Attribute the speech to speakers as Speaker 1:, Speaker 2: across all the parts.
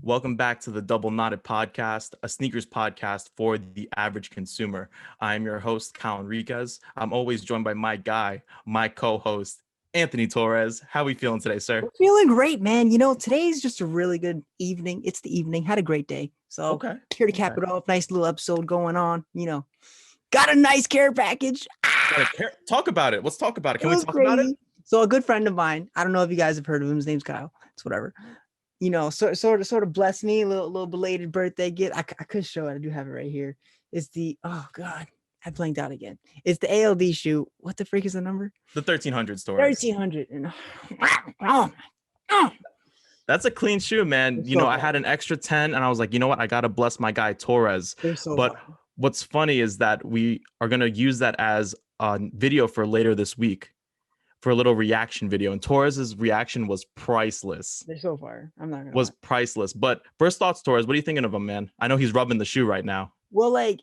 Speaker 1: Welcome back to the Double Knotted Podcast, a sneakers podcast for the average consumer. I'm your host, Kyle Enriquez. I'm always joined by my guy, my co-host, Anthony Torres. How are we feeling today, sir?
Speaker 2: We're feeling great, man. Today's just a really good evening. It's the evening. Had a great day. So
Speaker 1: Okay.
Speaker 2: here to cap it off. Nice little episode going on. Got a nice care package.
Speaker 1: Talk about it. Let's talk about it. Can we talk
Speaker 2: crazy.
Speaker 1: about it?
Speaker 2: So a good friend of mine, I don't know if you guys have heard of him. His name's Kyle. It's whatever. Sort of blessed me. A little belated birthday gift. I could show it. I do have it right here. It's the, oh God, I blanked out again. It's the ALD shoe. What the freak is the number?
Speaker 1: The 1300 store.
Speaker 2: 1300.
Speaker 1: That's a clean shoe, man. I had an extra 10 and I was like, you know what? I got to bless my guy Torres. But what's funny is that we are going to use that as a video for later this week for a little reaction video. And Torres's reaction was priceless.
Speaker 2: They're so far. I'm not going to.
Speaker 1: Was priceless. But first thoughts, Torres, what are you thinking of him, man? I know he's rubbing the shoe right now.
Speaker 2: Well, I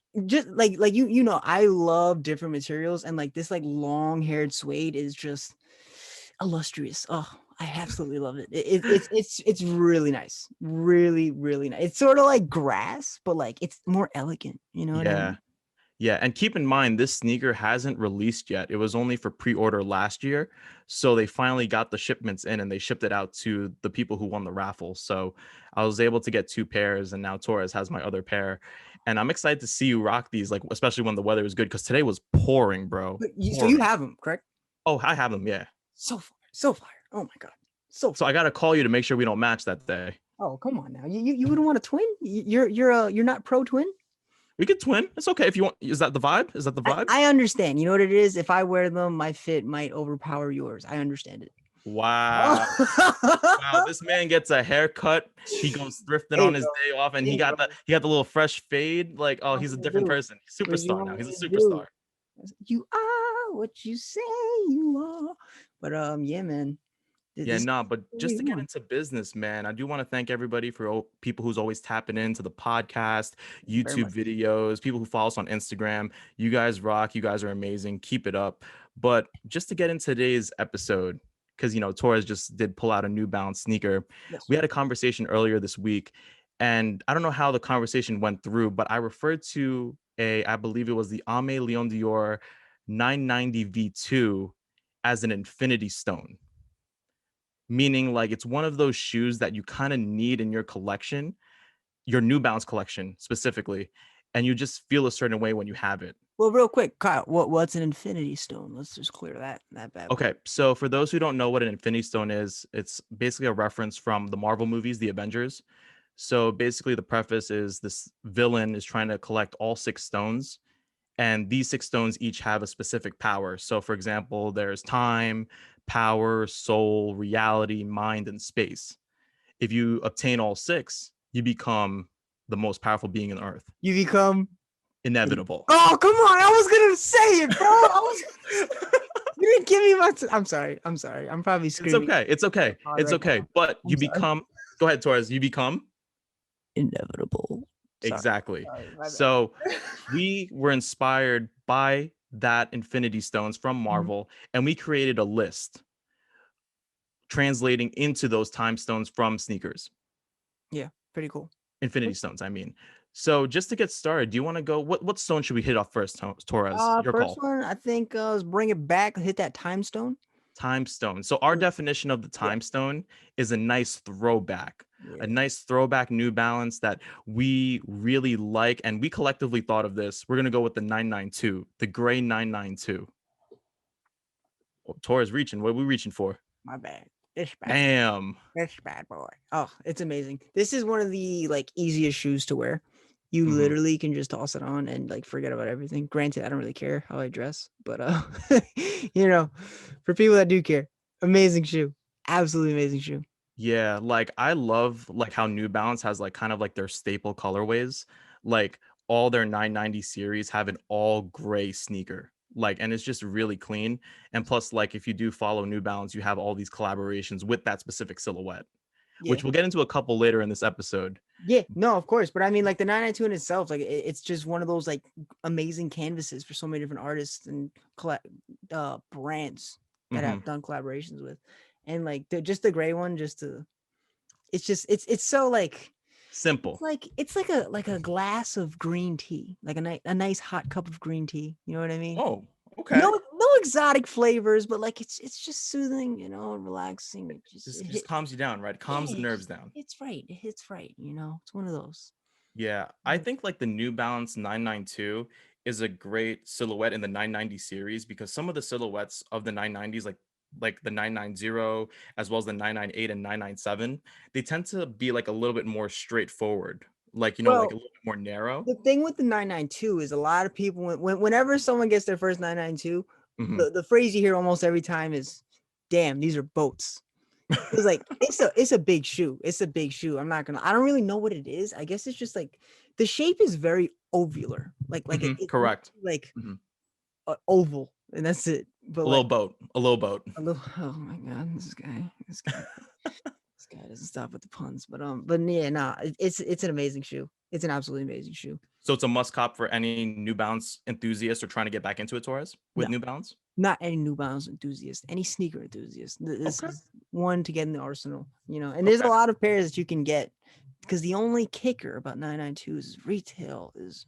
Speaker 2: love different materials, and this long-haired suede is just illustrious. Oh, I absolutely love it. It's really nice, really really nice. It's sort of like grass, but it's more elegant. You know what I mean?
Speaker 1: Yeah, and keep in mind this sneaker hasn't released yet. It was only for pre-order last year, so they finally got the shipments in and they shipped it out to the people who won the raffle. So I was able to get 2 pairs, and now Torres has my other pair. And I'm excited to see you rock these, especially when the weather is good, because today was pouring, bro.
Speaker 2: So you have them, correct?
Speaker 1: Oh, I have them, yeah.
Speaker 2: So fire. Oh my God. So
Speaker 1: I got to call you to make sure we don't match that day.
Speaker 2: Oh, come on now. You wouldn't want a twin? You're not pro twin?
Speaker 1: We could twin. It's okay if you want. Is that the vibe? Is that the vibe?
Speaker 2: I understand. You know what it is? If I wear them, my fit might overpower yours. I understand it.
Speaker 1: Wow. Wow. This man gets a haircut. He goes thrifting on his day off, and he got the little fresh fade. He's a different person. He's a superstar now. He's a superstar.
Speaker 2: You are what you say you are. But yeah, man.
Speaker 1: But just to get into business, man, I do want to thank everybody for people who's always tapping into the podcast, YouTube videos, people who follow us on Instagram. You guys rock. You guys are amazing. Keep it up. But just to get into today's episode, because, Torres just did pull out a New Balance sneaker. Yes. We had a conversation earlier this week, and I don't know how the conversation went through, but I referred to I believe it was the Aimé Leon Dior 990 V2 as an infinity stone. Meaning it's one of those shoes that you kind of need in your collection, your New Balance collection specifically, and you just feel a certain way when you have it.
Speaker 2: Well, real quick, Kyle, what's an infinity stone? Let's just clear that bad.
Speaker 1: Okay, so for those who don't know what an infinity stone is, it's basically a reference from the Marvel movies, the Avengers. So basically the preface is this villain is trying to collect all 6 stones, and these 6 stones each have a specific power. So for example, there's time, power, soul, reality, mind, and space. If you obtain all 6, you become the most powerful being on earth.
Speaker 2: You become
Speaker 1: inevitable.
Speaker 2: Oh, come on. I was going to say it, bro. You didn't give me my I'm sorry. I'm probably screaming.
Speaker 1: It's okay. But you become, go ahead, Torres. You become
Speaker 2: inevitable.
Speaker 1: Exactly. So we were inspired by that Infinity Stones from Marvel, and we created a list translating into those time stones from sneakers.
Speaker 2: Yeah, pretty cool.
Speaker 1: Infinity Stones, I mean. So just to get started, do you want to go? What stone should we hit off first, Torres?
Speaker 2: Your first one, I think, let's bring it back. Hit that time stone.
Speaker 1: Time stone. So our definition of the time stone is a nice throwback. A nice throwback New Balance that we really like, and we collectively thought of this. We're gonna go with the 992, the gray 992. Oh, Torres reaching. What are we reaching for?
Speaker 2: My bad. It's bad.
Speaker 1: Damn.
Speaker 2: It's bad, boy. Oh, it's amazing. This is one of the easiest shoes to wear. You literally can just toss it on and forget about everything. Granted, I don't really care how I dress, but for people that do care, amazing shoe. Absolutely amazing shoe.
Speaker 1: Yeah, I love how New Balance has kind of their staple colorways. All their 990 series have an all gray sneaker. And it's just really clean. And plus, if you do follow New Balance, you have all these collaborations with that specific silhouette, which we'll get into a couple later in this episode.
Speaker 2: Yeah, no, of course. But I mean, the 992 in itself, it's just one of those amazing canvases for so many different artists and brands that I've done collaborations with. And just the gray one, it's so
Speaker 1: Simple.
Speaker 2: It's like a glass of green tea, like a nice hot cup of green tea. You know what I mean?
Speaker 1: Oh, okay.
Speaker 2: No exotic flavors, but like it's just soothing, relaxing.
Speaker 1: Just calms you down, right? It calms the
Speaker 2: Yeah,
Speaker 1: nerves down.
Speaker 2: it's right. It hits right. It's one of those.
Speaker 1: Yeah, I think like the New Balance 992 is a great silhouette in the 990 series because some of the silhouettes of the 990s, like the 990 as well as the 998 and 997, they tend to be like a little bit more straightforward, like like a
Speaker 2: Well,
Speaker 1: little bit more narrow.
Speaker 2: the thing with the 992 is a lot of people whenever someone gets their first 992,
Speaker 1: Hmm.
Speaker 2: the phrase you hear almost every time is, "Damn, these are boats." It's like it's a big shoe. It's a big shoe. I don't really know what it is. I guess it's just like the shape is very ovular. Like it's
Speaker 1: Correct.
Speaker 2: like
Speaker 1: Hmm.
Speaker 2: oval, and that's it. But
Speaker 1: A
Speaker 2: like
Speaker 1: little boat, a little boat.
Speaker 2: a little, oh my god, this guy doesn't stop with the puns. But yeah, nah, it's an amazing shoe. It's an absolutely amazing shoe.
Speaker 1: So it's a must cop for any New Balance enthusiast or trying to get back into it, Torres, with
Speaker 2: No,
Speaker 1: New Balance.
Speaker 2: not any New Balance enthusiast, any sneaker enthusiast. This
Speaker 1: Okay.
Speaker 2: is one to get in the arsenal, and there's a
Speaker 1: Okay.
Speaker 2: lot of pairs that you can get because the only kicker about 992 is retail is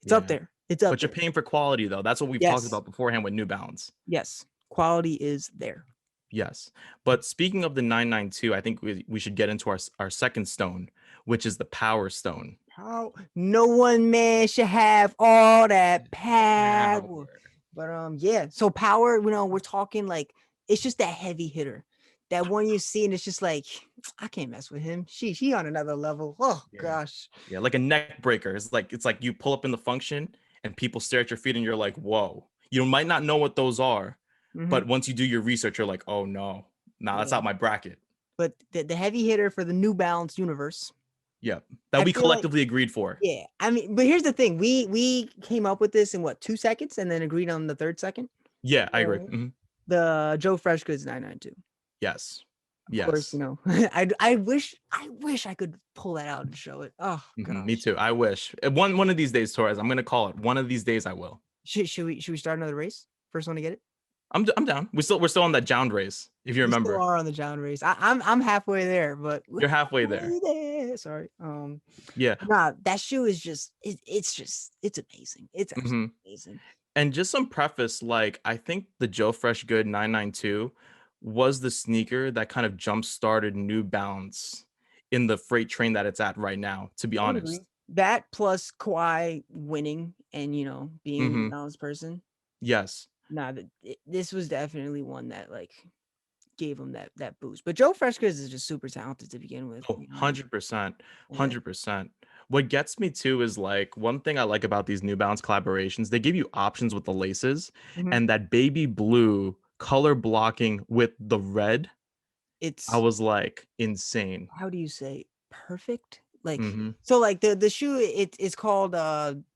Speaker 2: it's up
Speaker 1: Yeah.
Speaker 2: there. It's up
Speaker 1: But you're
Speaker 2: there.
Speaker 1: paying for quality though. That's what we've talked
Speaker 2: Yes.
Speaker 1: about beforehand with New Balance.
Speaker 2: Yes. Quality is there.
Speaker 1: Yes. But speaking of the 992, I think we should get into our second stone, which is the Power Stone.
Speaker 2: How no one man should have all that power.
Speaker 1: Power.
Speaker 2: But yeah, so power, we're talking like it's just that heavy hitter. That one you see, and it's just like, I can't mess with him. She on another level. Oh
Speaker 1: Yeah.
Speaker 2: gosh.
Speaker 1: Yeah, like a neck breaker. It's like you pull up in the function and people stare at your feet and you're like, whoa. You might not know what those are,
Speaker 2: Mhm.
Speaker 1: but once you do your research, you're like, oh no. Nah, that's
Speaker 2: Yeah.
Speaker 1: not my bracket.
Speaker 2: But the heavy hitter for the New Balance universe.
Speaker 1: Yep. That
Speaker 2: I
Speaker 1: we
Speaker 2: feel like,
Speaker 1: collectively agreed for.
Speaker 2: yeah. I mean, but here's the thing. We came up with this in what, 2 seconds and then agreed on the third second.
Speaker 1: Yeah, I agree. Mhm.
Speaker 2: The Joe Freshgoods 992.
Speaker 1: Yes.
Speaker 2: Of course,
Speaker 1: Yes.
Speaker 2: I wish I could pull that out and show it. Oh gosh.
Speaker 1: Me too. I wish. One of these days, Torres, I'm gonna call it. One of these days I will.
Speaker 2: Should we start another race? First one to get it?
Speaker 1: I'm down. We're still on that Jound race, if you
Speaker 2: We still
Speaker 1: remember.
Speaker 2: are on the John race. I'm halfway there, but
Speaker 1: You're halfway there.
Speaker 2: Sorry.
Speaker 1: Yeah.
Speaker 2: Nah, that shoe is just it's amazing. It's
Speaker 1: Hmm.
Speaker 2: absolutely amazing.
Speaker 1: And just some preface, like I think the Joe Fresh Good 992 was the sneaker that kind of jump started New Balance in the freight train that it's at right now, to be
Speaker 2: I would agree.
Speaker 1: honest.
Speaker 2: That plus Kawhi winning and being a New
Speaker 1: Hmm.
Speaker 2: Balance person.
Speaker 1: Yes.
Speaker 2: Nah, this was definitely one that like gave him that boost. But Joe Freshgoods is just super talented to begin with.
Speaker 1: Oh, 100%.
Speaker 2: Yeah.
Speaker 1: 100%. What gets me too is like one thing I like about these New Balance collaborations, they give you options with the laces
Speaker 2: Mhm.
Speaker 1: and that baby blue color blocking with the red. I
Speaker 2: It's
Speaker 1: was like insane.
Speaker 2: how do you say perfect? Like
Speaker 1: Hmm.
Speaker 2: so like the shoe it's called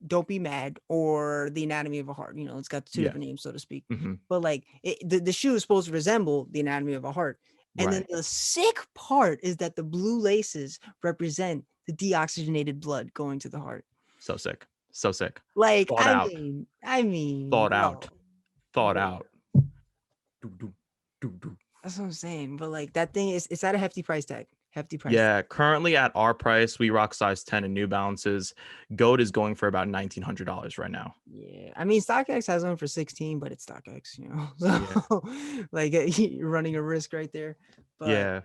Speaker 2: Don't Be Mad or The Anatomy of a Heart. It's got two
Speaker 1: Yeah.
Speaker 2: different names, so to speak.
Speaker 1: Hmm.
Speaker 2: But like the shoe is supposed to resemble The Anatomy of a Heart. And then
Speaker 1: Right.
Speaker 2: the sick part is that the blue laces represent the deoxygenated blood going to the heart.
Speaker 1: So sick. So sick.
Speaker 2: Like,
Speaker 1: Thought out.
Speaker 2: I mean,
Speaker 1: Thought out. Thought
Speaker 2: bro,
Speaker 1: out. Do, do, do, do.
Speaker 2: that's what I'm saying. But like that thing it's at a hefty price tag. Hefty price tag.
Speaker 1: Yeah, currently at our price, we rock size 10 and New Balances. Goat is going for about $1,900 right now.
Speaker 2: Yeah, I mean, StockX has one for 16, but it's StockX, So
Speaker 1: Yeah.
Speaker 2: like you're running a risk right there. But
Speaker 1: Yeah.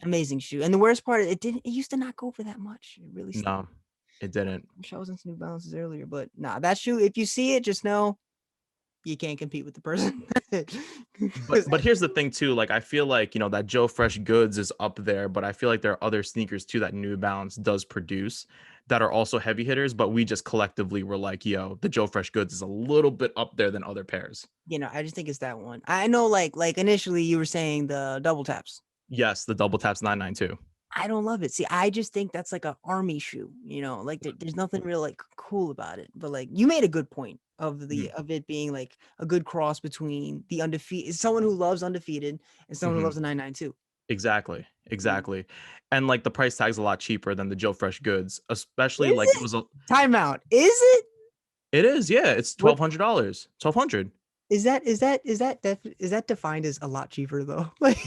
Speaker 2: amazing shoe. And the worst part, it used to not go for that much. It really
Speaker 1: No, it didn't.
Speaker 2: I wish I was into New Balances earlier, but nah, that shoe, if you see it, just know you can't compete with the person.
Speaker 1: But here's the thing too, like I feel like that Joe Fresh Goods is up there, but I feel like there are other sneakers too that New Balance does produce that are also heavy hitters, but we just collectively were like, yo, the Joe Fresh Goods is a little bit up there than other pairs.
Speaker 2: I just think it's that one. I know like initially you were saying the double taps.
Speaker 1: Yes, the Double Taps 992.
Speaker 2: I don't love it. See, I just think that's like an army shoe, like there's nothing real like cool about it. But like you made a good point of it being like a good cross between the undefeated, someone who loves undefeated and someone who loves the 992.
Speaker 1: Exactly. And like the price tag's a lot cheaper than the Joe Fresh Goods, especially
Speaker 2: Is
Speaker 1: like
Speaker 2: it?
Speaker 1: it was a
Speaker 2: Timeout. Is it?
Speaker 1: it is, yeah, it's
Speaker 2: What
Speaker 1: $1,200. 1,200.
Speaker 2: is that defined as a lot cheaper though? Like,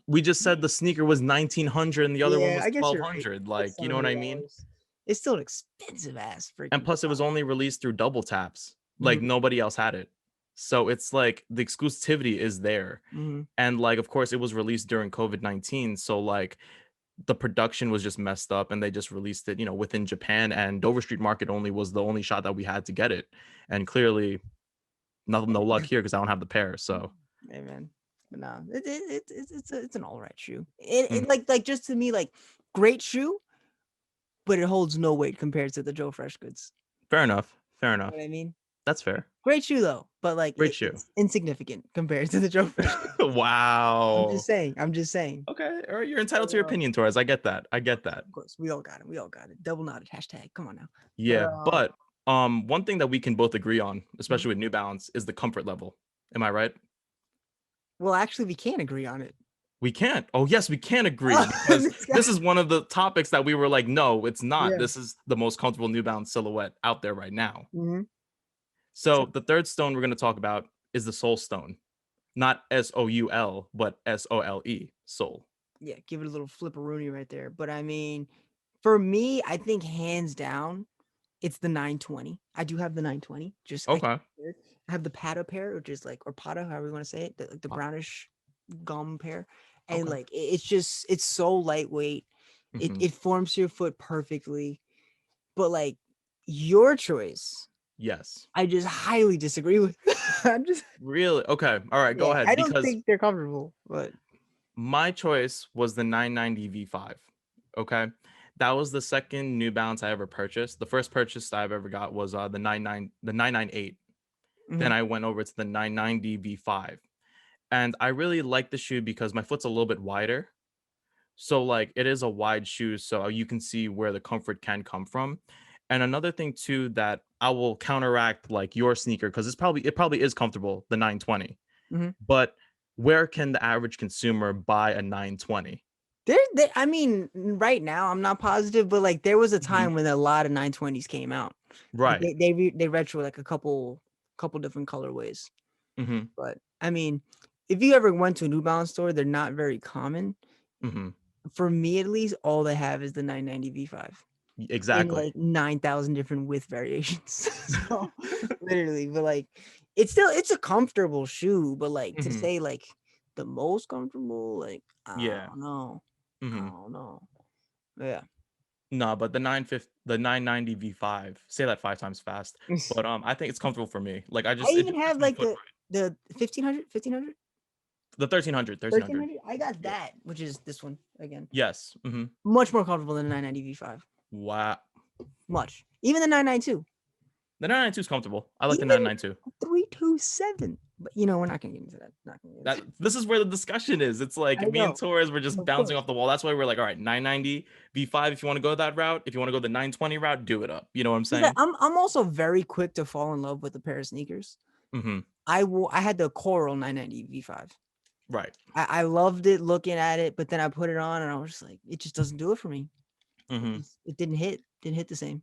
Speaker 1: We just said the sneaker was 1900 and the other one
Speaker 2: yeah,
Speaker 1: was
Speaker 2: I guess you're right.
Speaker 1: 1200.
Speaker 2: It's
Speaker 1: Like, you know what I mean?
Speaker 2: $700. It's still an expensive ass
Speaker 1: And
Speaker 2: freaking
Speaker 1: plus, it was only released through double taps. Like,
Speaker 2: Mhm,
Speaker 1: nobody else had it. So it's like the exclusivity is there.
Speaker 2: mhm.
Speaker 1: And like, of course, it was released during COVID-19. So like the production was just messed up and they just released it, within Japan. And Dover Street Market only was the only shot that we had to get it. And clearly, no luck here because I don't have the pair. So
Speaker 2: Hey man, but no, it's an all right shoe.
Speaker 1: mhm.
Speaker 2: Like just to me like great shoe, but it holds no weight compared to the Joe Fresh goods.
Speaker 1: Fair enough. Fair
Speaker 2: You know what
Speaker 1: enough.
Speaker 2: I mean?
Speaker 1: That's fair.
Speaker 2: Great shoe though, but like
Speaker 1: Great shoe.
Speaker 2: it's insignificant compared to the Joe Fresh goods. I'm just
Speaker 1: Wow.
Speaker 2: saying. I'm just saying.
Speaker 1: Okay. All right. You're entitled to your
Speaker 2: Uh,
Speaker 1: opinion, Torres. I get that. I get that.
Speaker 2: of course, we all got it. We all got it. Double knotted hashtag. Come on now. But
Speaker 1: Yeah. But one thing that we can both agree on,
Speaker 2: mhm.
Speaker 1: especially with New Balance, is the comfort level. Am I right?
Speaker 2: Well, actually, we can't agree on it.
Speaker 1: We can't. Oh, yes, we can agree because
Speaker 2: This guy.
Speaker 1: this is one of the topics that we were like, no, it's not.
Speaker 2: Yeah.
Speaker 1: This is the most comfortable New Balance silhouette out there right now.
Speaker 2: Mhm. So
Speaker 1: So the third stone we're going to talk about is the Soul Stone, not SOUL, but SOLE, Soul.
Speaker 2: yeah, give it a little flipperoonie right there. But I mean, for me, I think hands down, it's the 920. I do have the 920. Just
Speaker 1: Okay.
Speaker 2: I have the Pata pair, which is like or Pata, however you want to say it, the brownish gum pair, and
Speaker 1: Okay.
Speaker 2: like it's so lightweight. It
Speaker 1: Hmm.
Speaker 2: it forms your foot perfectly. But like your choice,
Speaker 1: Yes.
Speaker 2: I just highly disagree with. I'm just
Speaker 1: Really? Okay. All right. Go
Speaker 2: yeah, I
Speaker 1: ahead.
Speaker 2: don't
Speaker 1: Because
Speaker 2: think they're comfortable, but
Speaker 1: my choice was the 990 V5. Okay. That was the second New Balance I ever purchased. The first purchase I've ever got was the 998. Then
Speaker 2: mhm,
Speaker 1: I went over to the 990 V5. And I really like the shoe because my foot's a little bit wider. So like it is a wide shoe, so you can see where the comfort can come from. And another thing too that I will counteract like your sneaker because it probably is comfortable, the 920.
Speaker 2: mhm.
Speaker 1: But where can the average consumer buy a 920?
Speaker 2: I mean, right now I'm not positive, but like there was a
Speaker 1: Mhm.
Speaker 2: time when a lot of 920s came out. Like
Speaker 1: Right.
Speaker 2: they retro like a couple different colorways.
Speaker 1: Hmm.
Speaker 2: But I mean, if you ever went to a New Balance store, they're not very common.
Speaker 1: Hmm.
Speaker 2: For me at least, all they have is the 990 V5 in
Speaker 1: Exactly.
Speaker 2: like 9,000 different width variations. So literally, but like it's a comfortable shoe, but like to
Speaker 1: Hmm.
Speaker 2: say like the most comfortable, like I
Speaker 1: Yeah.
Speaker 2: don't know. I
Speaker 1: Hmm.
Speaker 2: don't know. Yeah.
Speaker 1: No, but the 990 V5, say that five times fast. But I think it's comfortable for me. Like
Speaker 2: I
Speaker 1: it
Speaker 2: even
Speaker 1: just fits
Speaker 2: have
Speaker 1: my
Speaker 2: like
Speaker 1: foot
Speaker 2: the 1500,
Speaker 1: right. The 1300, 1300.
Speaker 2: 1300. I got
Speaker 1: Yeah.
Speaker 2: that, which is this one again.
Speaker 1: Yes. Hmm.
Speaker 2: Much more comfortable than the 990 V5.
Speaker 1: Wow.
Speaker 2: Much. Even the 992.
Speaker 1: The 992 is comfortable. I like the
Speaker 2: Even
Speaker 1: 992.
Speaker 2: 327. But we're not gonna get into that. Not gonna get into
Speaker 1: That this is where the discussion is. It's like
Speaker 2: I
Speaker 1: me and
Speaker 2: know.
Speaker 1: Torres were just
Speaker 2: Of
Speaker 1: bouncing
Speaker 2: course.
Speaker 1: off the wall. That's why we're like, all right, 990 V5. If you want to go that route, if you want to go the 920 route, do it up. You know what I'm
Speaker 2: Because
Speaker 1: saying?
Speaker 2: I'm also very quick to fall in love with a pair of sneakers.
Speaker 1: Hmm.
Speaker 2: I had the Coral 990 V5.
Speaker 1: Right.
Speaker 2: I loved it looking at it, but then I put it on and I was just like, it just doesn't do it for me.
Speaker 1: Hmm.
Speaker 2: It didn't hit the same.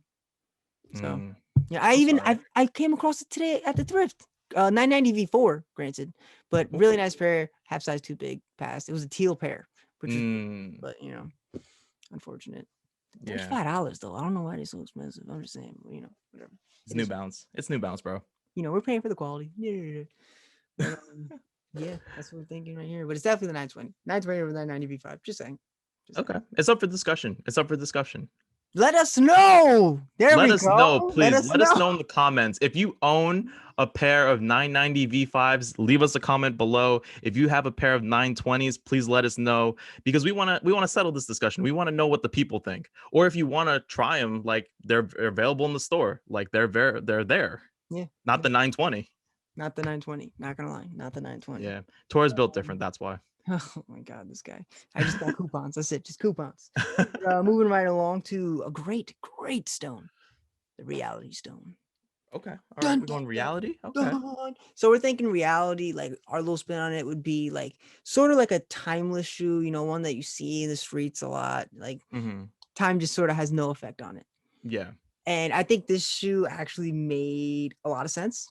Speaker 2: So
Speaker 1: Mm.
Speaker 2: yeah,
Speaker 1: I'm sorry.
Speaker 2: I came across it today at the thrift. 990 V4, granted, but really
Speaker 1: Okay.
Speaker 2: nice pair, half size too big, passed. It was a teal pair, which is good,
Speaker 1: Mm.
Speaker 2: but unfortunate.
Speaker 1: Yeah.
Speaker 2: $35 though. I don't know why they're so expensive. I'm just saying, whatever.
Speaker 1: It's
Speaker 2: It
Speaker 1: New
Speaker 2: is.
Speaker 1: Balance. It's New Balance, bro.
Speaker 2: We're paying for the quality. Yeah. But yeah, that's what we're thinking right here. But it's definitely the 920. 920 over 990 V5. Just saying. Just saying.
Speaker 1: Okay. It's up for discussion. It's up for discussion.
Speaker 2: Let us know. There
Speaker 1: Let
Speaker 2: we
Speaker 1: us know,
Speaker 2: go. Let
Speaker 1: please.
Speaker 2: us
Speaker 1: Let us
Speaker 2: know.
Speaker 1: know in the comments. If you own a pair of 990 V5s, leave us a comment below. If you have a pair of 920s, please let us know because we want to settle this discussion. We want to know what the people think. Or if you want to try them, like they're available in the store. Like they're there.
Speaker 2: Yeah.
Speaker 1: Not the 920.
Speaker 2: Not the 920. Not gonna lie. Not the 920.
Speaker 1: Yeah. Torres built different, that's why.
Speaker 2: Oh my god, this guy. I just got coupons. That's it. Just coupons. Moving right along to a great, great stone. The reality stone.
Speaker 1: Okay. All right.
Speaker 2: Dun,
Speaker 1: We're
Speaker 2: dun,
Speaker 1: going
Speaker 2: dun,
Speaker 1: reality. Okay.
Speaker 2: dun. So we're thinking reality, like our little spin on it would be like sort of like a timeless shoe, one that you see in the streets a lot. Like
Speaker 1: Hmm.
Speaker 2: time just sort of has no effect on it.
Speaker 1: Yeah.
Speaker 2: And I think this shoe actually made a lot of sense.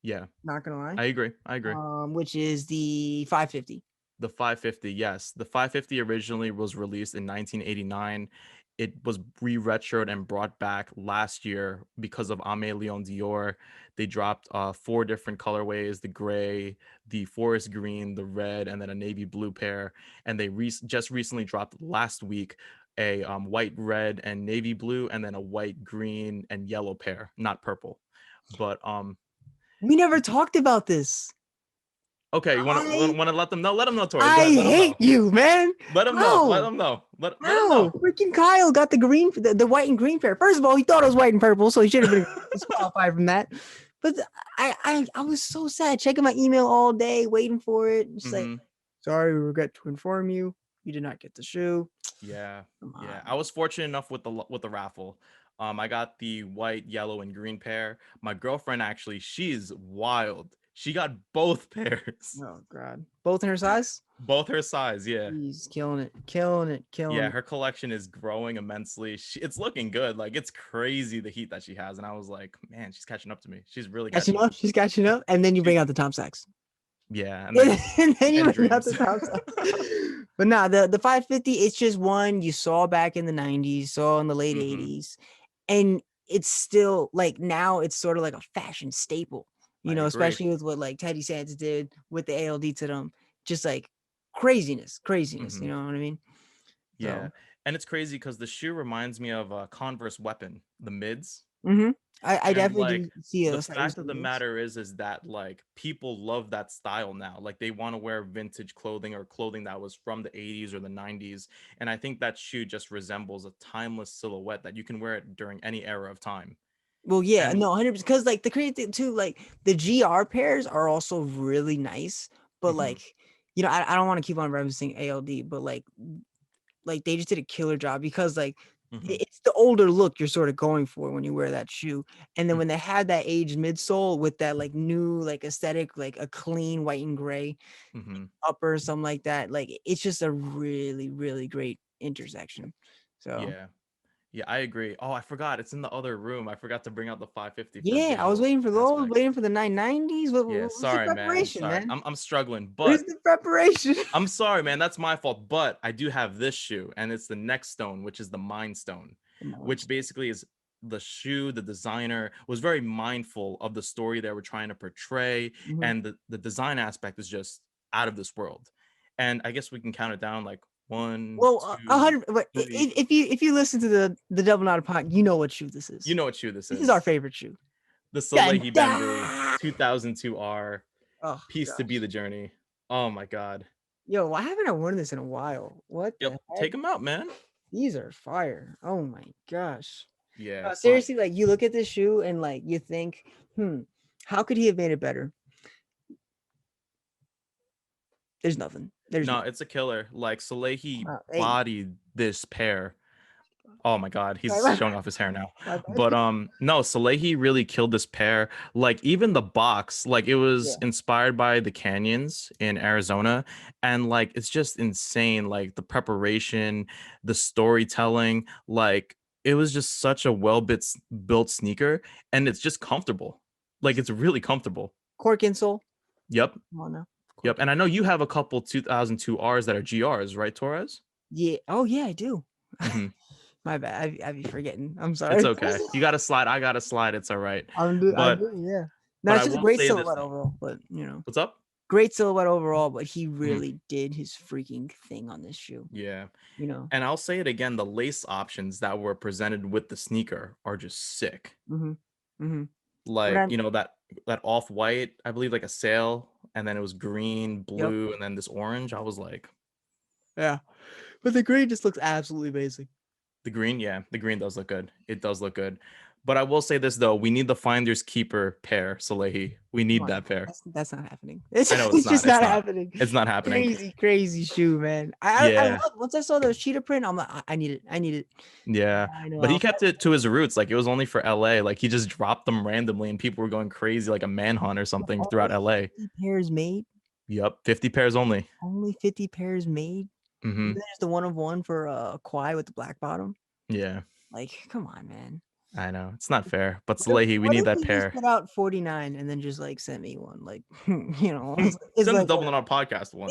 Speaker 1: Yeah,
Speaker 2: Not gonna lie.
Speaker 1: I agree. I agree.
Speaker 2: Which is the 550.
Speaker 1: The 550, yes. The 550 originally was released in 1989. It was re-retroed and brought back last year because of Aimé Leon Dior. They dropped 4 different colorways: the gray, the forest green, the red, and then a navy blue pair. And they just recently dropped last week a white, red, and navy blue, and then a white, green, and yellow pair, not purple. But
Speaker 2: We never talked about this.
Speaker 1: okay, you want to
Speaker 2: I
Speaker 1: want to let them know? Let them know, Torres. Go
Speaker 2: I
Speaker 1: ahead, let them
Speaker 2: hate
Speaker 1: know.
Speaker 2: you, man.
Speaker 1: Let him know. Let
Speaker 2: How?
Speaker 1: him know. Let him
Speaker 2: How?
Speaker 1: know.
Speaker 2: Freaking Kyle got the green, the white and green pair. First of all, he thought it was white and purple, so he should have been disqualified from that. But I was so sad, checking my email all day, waiting for it. Just like,
Speaker 1: Hmm.
Speaker 2: sorry, we regret to inform you, you did not get the shoe.
Speaker 1: Yeah,
Speaker 2: Come
Speaker 1: yeah.
Speaker 2: on.
Speaker 1: I was fortunate enough with the raffle. I got the white, yellow, and green pair. My girlfriend actually, she's wild. She got both pairs,
Speaker 2: Oh God. Both in her size?
Speaker 1: both her size. Yeah,
Speaker 2: He's killing it, killing it, killing
Speaker 1: yeah.
Speaker 2: it.
Speaker 1: Her collection is growing immensely. It's looking good. Like it's crazy the heat that she has, and I was like, man, she's catching up to me. She's really
Speaker 2: Catching
Speaker 1: catching up.
Speaker 2: up, she's catching up, and then you bring
Speaker 1: She,
Speaker 2: out the Tom Sachs.
Speaker 1: yeah, and then
Speaker 2: And then you
Speaker 1: and
Speaker 2: bring out the
Speaker 1: dreams.
Speaker 2: Tom Sachs. But nah, the 550, it's just one you saw back in the 90s, saw in the late
Speaker 1: Hmm.
Speaker 2: 80s, and it's still like now it's sort of like a fashion staple,
Speaker 1: I agree.
Speaker 2: especially with what like Teddy Sands did with the ALD to them, just like craziness,
Speaker 1: Hmm.
Speaker 2: you know what I mean?
Speaker 1: Yeah,
Speaker 2: So
Speaker 1: and it's crazy because the shoe reminds me of a Converse Weapon, the mids.
Speaker 2: mhm. I
Speaker 1: And
Speaker 2: definitely
Speaker 1: like
Speaker 2: do see
Speaker 1: the
Speaker 2: a slight
Speaker 1: fact of the
Speaker 2: resemblance.
Speaker 1: matter is that like people love that style now. Like they want to wear vintage clothing or clothing that was from the 80s or the 90s. And I think that shoe just resembles a timeless silhouette that you can wear it during any era of time.
Speaker 2: Well, yeah,
Speaker 1: And
Speaker 2: no, 100% because like the crazy thing too, like the GR pairs are also really nice, but
Speaker 1: mhm,
Speaker 2: like I don't want to keep on referencing ALD, but like they just did a killer job because like
Speaker 1: mhm,
Speaker 2: it's the older look you're sort of going for when you wear that shoe. And then
Speaker 1: mhm,
Speaker 2: when they had that aged midsole with that like new like aesthetic, like a clean white and gray
Speaker 1: mhm.
Speaker 2: upper or something like that, like it's just a really, really great intersection. So
Speaker 1: Yeah. Yeah, I agree. Oh, I forgot. It's in the other room. I forgot to bring out the 550 for
Speaker 2: yeah, I was
Speaker 1: visual
Speaker 2: waiting for those,
Speaker 1: aspect.
Speaker 2: waiting for the 990s.
Speaker 1: Yeah,
Speaker 2: What's the
Speaker 1: sorry, man.
Speaker 2: preparation,
Speaker 1: Sorry.
Speaker 2: man?
Speaker 1: I'm struggling,
Speaker 2: Where's
Speaker 1: but
Speaker 2: the preparation?
Speaker 1: I'm sorry, man. That's my fault. But I do have this shoe, and it's the next stone, which is the Mind Stone,
Speaker 2: Come on.
Speaker 1: which basically is the shoe. The designer was very mindful of the story they were trying to portray,
Speaker 2: Mhm.
Speaker 1: and the design aspect is just out of this world. And I guess we can count it down like one,
Speaker 2: Well, a
Speaker 1: two,
Speaker 2: hundred. But
Speaker 1: three.
Speaker 2: if you listen to the Double Knotted Pod, you know what shoe this
Speaker 1: You
Speaker 2: is.
Speaker 1: know what shoe this
Speaker 2: This is our
Speaker 1: is?
Speaker 2: favorite shoe.
Speaker 1: The
Speaker 2: Dun,
Speaker 1: Salehi Bamboo
Speaker 2: dun!
Speaker 1: 2002 R.
Speaker 2: Oh
Speaker 1: Peace to be
Speaker 2: gosh,
Speaker 1: the journey. Oh my God.
Speaker 2: yo, why haven't I worn this in a while? What
Speaker 1: Yep.
Speaker 2: the heck?
Speaker 1: Take them out, man.
Speaker 2: These are fire. Oh my gosh.
Speaker 1: Yeah,
Speaker 2: No,
Speaker 1: but
Speaker 2: seriously, like you look at this shoe and like you think, how could he have made it better? There's nothing. There's
Speaker 1: no,
Speaker 2: no.
Speaker 1: it's a killer. Like Salehi
Speaker 2: Hey,
Speaker 1: bodied this pair. Oh my God,
Speaker 2: my
Speaker 1: he's
Speaker 2: bad.
Speaker 1: showing off his hair now.
Speaker 2: My
Speaker 1: But
Speaker 2: bad.
Speaker 1: no, Salehi really killed this pair. Like even the box, like it was
Speaker 2: Yeah.
Speaker 1: inspired by the canyons in Arizona, and like it's just insane. Like the preparation, the storytelling, like it was just such a built sneaker, and it's just comfortable. Like it's really comfortable.
Speaker 2: Cork insole.
Speaker 1: Yep,
Speaker 2: Come on now.
Speaker 1: yep.
Speaker 2: Cork.
Speaker 1: And I know you have a couple 2002 Rs that are GRs, right, Torres?
Speaker 2: Yeah. Oh yeah, I do.
Speaker 1: Hmm.
Speaker 2: My bad. I be forgetting. I'm
Speaker 1: It's
Speaker 2: sorry.
Speaker 1: okay. You got to slide. I got to slide. It's all right.
Speaker 2: I
Speaker 1: But
Speaker 2: do. Yeah. No,
Speaker 1: but
Speaker 2: it's
Speaker 1: I
Speaker 2: just a
Speaker 1: will
Speaker 2: great
Speaker 1: say this
Speaker 2: silhouette
Speaker 1: though.
Speaker 2: overall. But
Speaker 1: What's up?
Speaker 2: great silhouette overall. But he
Speaker 1: Mhm.
Speaker 2: really did his freaking thing on this shoe.
Speaker 1: Yeah.
Speaker 2: You know.
Speaker 1: And I'll say it again, the lace options that were presented with the sneaker are just sick.
Speaker 2: Mm-hmm. Mm-hmm. But
Speaker 1: Like,
Speaker 2: I'm.
Speaker 1: that off-white, I believe like a sail, and then it was green,
Speaker 2: Yep.
Speaker 1: blue, and then this orange. I was like,
Speaker 2: Yeah. But the green just looks absolutely basic.
Speaker 1: the green, yeah, the green does look good. It does look good. But I will say this though, we need the Finders Keeper pair, Salehi. We
Speaker 2: Come
Speaker 1: need
Speaker 2: on,
Speaker 1: that pair.
Speaker 2: that's not happening. It's,
Speaker 1: I know it's
Speaker 2: it's
Speaker 1: not.
Speaker 2: just
Speaker 1: It's
Speaker 2: not
Speaker 1: not.
Speaker 2: happening.
Speaker 1: It's not happening.
Speaker 2: Crazy shoe, man. I
Speaker 1: Yeah.
Speaker 2: love once I saw the cheetah print. I'm like, I need it. I need it.
Speaker 1: Yeah,
Speaker 2: I know.
Speaker 1: but he kept it to his roots. Like it was only for LA. Like he just dropped them randomly, and people were going crazy, like a manhunt or something throughout
Speaker 2: Only
Speaker 1: LA.
Speaker 2: 50 pairs made.
Speaker 1: Yep, 50 pairs only.
Speaker 2: Only 50 pairs made. And
Speaker 1: Hmm.
Speaker 2: then there's the one of one for Kwai with the black bottom.
Speaker 1: Yeah,
Speaker 2: Like, come on, man.
Speaker 1: I know it's not fair, but
Speaker 2: What if,
Speaker 1: Salehi, we
Speaker 2: what
Speaker 1: need
Speaker 2: if
Speaker 1: that
Speaker 2: he just
Speaker 1: pair.
Speaker 2: put out 49 and then just like sent me one? Like, it's
Speaker 1: Send the
Speaker 2: like
Speaker 1: double on our podcast one.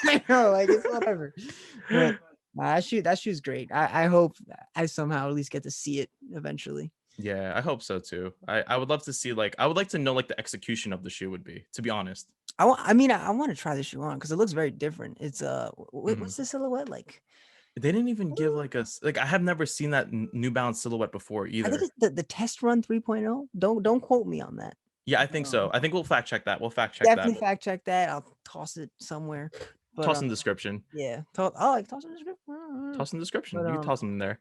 Speaker 2: I know, like it's whatever. But that shoe's great. I hope I somehow at least get to see it eventually.
Speaker 1: Yeah, I hope so too. I would love to see like I would like to know like the execution of the shoe would be, to be honest.
Speaker 2: I mean, I want to try this shoe on because it looks very different. It's
Speaker 1: Mhm.
Speaker 2: what's the silhouette like?
Speaker 1: They didn't even give like like I have never seen that New Balance silhouette before
Speaker 2: I think
Speaker 1: either.
Speaker 2: it's the test run 3.0. Don't quote me on that.
Speaker 1: Yeah, I think so.
Speaker 2: Um,
Speaker 1: I think we'll fact check that. We'll fact check that.
Speaker 2: Definitely fact check that. I'll toss it somewhere. But
Speaker 1: Toss in the description.
Speaker 2: yeah, oh, like toss it in the description.
Speaker 1: Toss in the description.
Speaker 2: But
Speaker 1: You can toss them in there.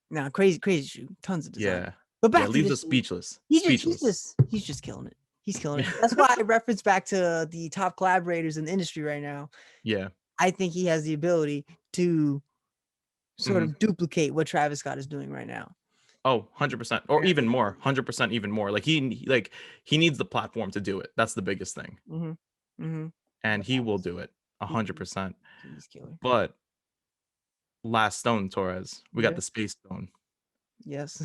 Speaker 2: nah, crazy shoe, tons of design.
Speaker 1: Yeah.
Speaker 2: But
Speaker 1: Yeah,
Speaker 2: back to
Speaker 1: leaves
Speaker 2: this
Speaker 1: us
Speaker 2: shoe.
Speaker 1: speechless. Speechless.
Speaker 2: He's just killing it. He's killing it.
Speaker 1: Yeah.
Speaker 2: That's why I reference back to the top collaborators in the industry right now.
Speaker 1: Yeah.
Speaker 2: I think he has the ability to sort
Speaker 1: Mhm.
Speaker 2: of duplicate what Travis Scott is doing right now.
Speaker 1: Oh, 100%. Or even more. 100% even more. Like he needs the platform to do it. That's the biggest thing. And he will do it 100%.
Speaker 2: He's killer.
Speaker 1: But last stone, Torres. We got
Speaker 2: Yeah.
Speaker 1: the space stone.
Speaker 2: Yes.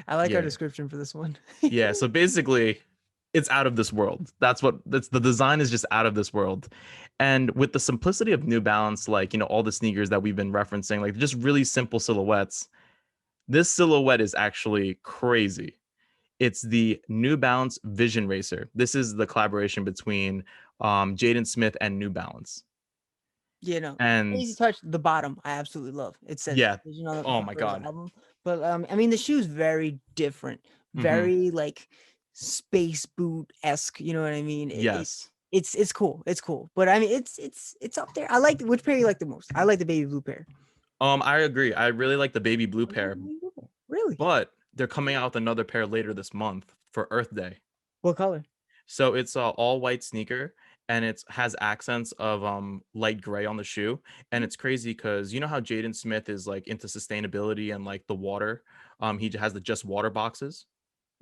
Speaker 2: I like our
Speaker 1: Yeah.
Speaker 2: description for this one.
Speaker 1: Yeah. So basically, it's out of this world. That's the design is just out of this world. And with the simplicity of New Balance, like, all the sneakers that we've been referencing, like just really simple silhouettes. This silhouette is actually crazy. It's the New Balance Vision Racer. This is the collaboration between Jaden Smith and New Balance.
Speaker 2: Yeah, no.
Speaker 1: And
Speaker 2: Crazy touch, the bottom, I absolutely love. It says
Speaker 1: yeah,
Speaker 2: Vision on the
Speaker 1: oh my
Speaker 2: cover of the
Speaker 1: God.
Speaker 2: album. But I mean, the shoe's very different, very like space boot esque. You know what I mean?
Speaker 1: Yes.
Speaker 2: It's cool. It's cool. But I mean, it's up there. I like which pair you like the most. I like the baby blue pair.
Speaker 1: I agree. I really like the baby blue pair,
Speaker 2: Really?
Speaker 1: but they're coming out with another pair later this month for Earth Day.
Speaker 2: What color?
Speaker 1: So it's a all white sneaker and it has accents of light gray on the shoe. And it's crazy because you know how Jaden Smith is like into sustainability and like the water. He has the just water boxes.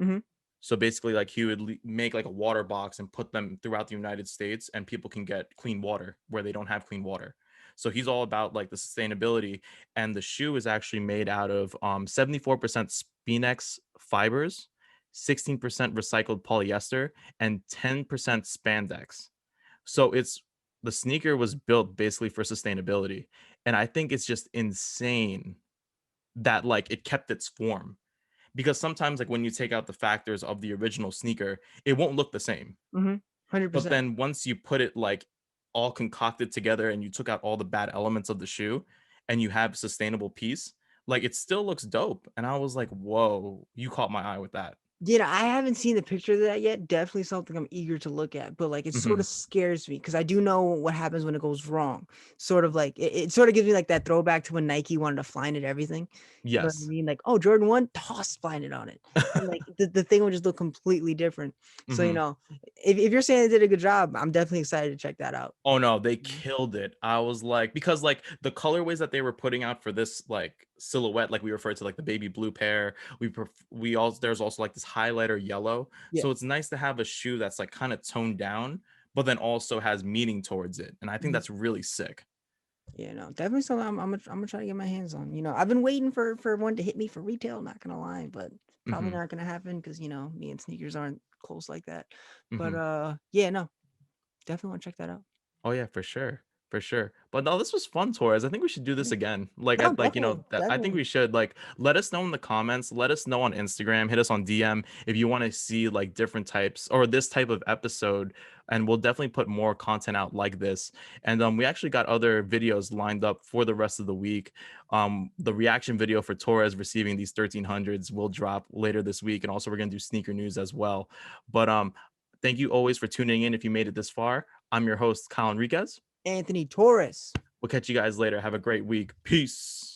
Speaker 2: Mhm.
Speaker 1: So basically, like he would make like a water box and put them throughout the United States, and people can get clean water where they don't have clean water. So he's all about like the sustainability, and the shoe is actually made out of 74% Spinex fibers, 16% recycled polyester, and 10% spandex. So the sneaker was built basically for sustainability, and I think it's just insane that like it kept its form because sometimes like when you take out the factors of the original sneaker, it won't look the same.
Speaker 2: Mhm.
Speaker 1: But
Speaker 2: 100%.
Speaker 1: then once you put it like all concocted together and you took out all the bad elements of the shoe and you have a sustainable piece, like it still looks dope. And I was like, whoa, you caught my eye with that.
Speaker 2: Yeah, I haven't seen the picture of that yet. Definitely something I'm eager to look at, but like it sort
Speaker 1: Mhm.
Speaker 2: of scares me because I do know what happens when it goes wrong. Sort of like it sort of gives me like that throwback to when Nike wanted to fly it everything. You know what I
Speaker 1: Yes.
Speaker 2: mean? Like, oh, Jordan 1, toss flying it on it. And like the thing would just look completely different. So,
Speaker 1: Mhm.
Speaker 2: if you're saying they did a good job, I'm definitely excited to check that out.
Speaker 1: Oh no, they killed it. I was like, because like the colorways that they were putting out for this like silhouette, like we referred to like the baby blue pair. We also there's also like this highlighter yellow.
Speaker 2: Yeah.
Speaker 1: So it's nice to have a shoe that's like kind of toned down, but then also has meaning towards it. And I think
Speaker 2: Mhm.
Speaker 1: that's really sick.
Speaker 2: Yeah, no, definitely something I'm gonna try to get my hands on. I've been waiting for one to hit me for retail, not gonna lie, but probably
Speaker 1: hmm
Speaker 2: not gonna happen because me and sneakers aren't close like that. But
Speaker 1: hmm
Speaker 2: yeah, no, definitely want to check that out.
Speaker 1: Oh yeah, for sure. For sure. But no, this was fun, Torres. I think we should do this
Speaker 2: Yeah.
Speaker 1: again. Like
Speaker 2: No,
Speaker 1: I like,
Speaker 2: definitely,
Speaker 1: that I think
Speaker 2: definitely.
Speaker 1: we should like let us know in the comments, let us know on Instagram, hit us on DM if you want to see like different types or this type of episode. And we'll definitely put more content out like this. And we actually got other videos lined up for the rest of the week. The reaction video for Torres receiving these 1300s will drop later this week. And also we're gonna do sneaker news as well. But thank you always for tuning in if you made it this far. I'm your host, Kyle Enriquez.
Speaker 2: Anthony Torres.
Speaker 1: We'll catch you guys later. Have a great week. Peace.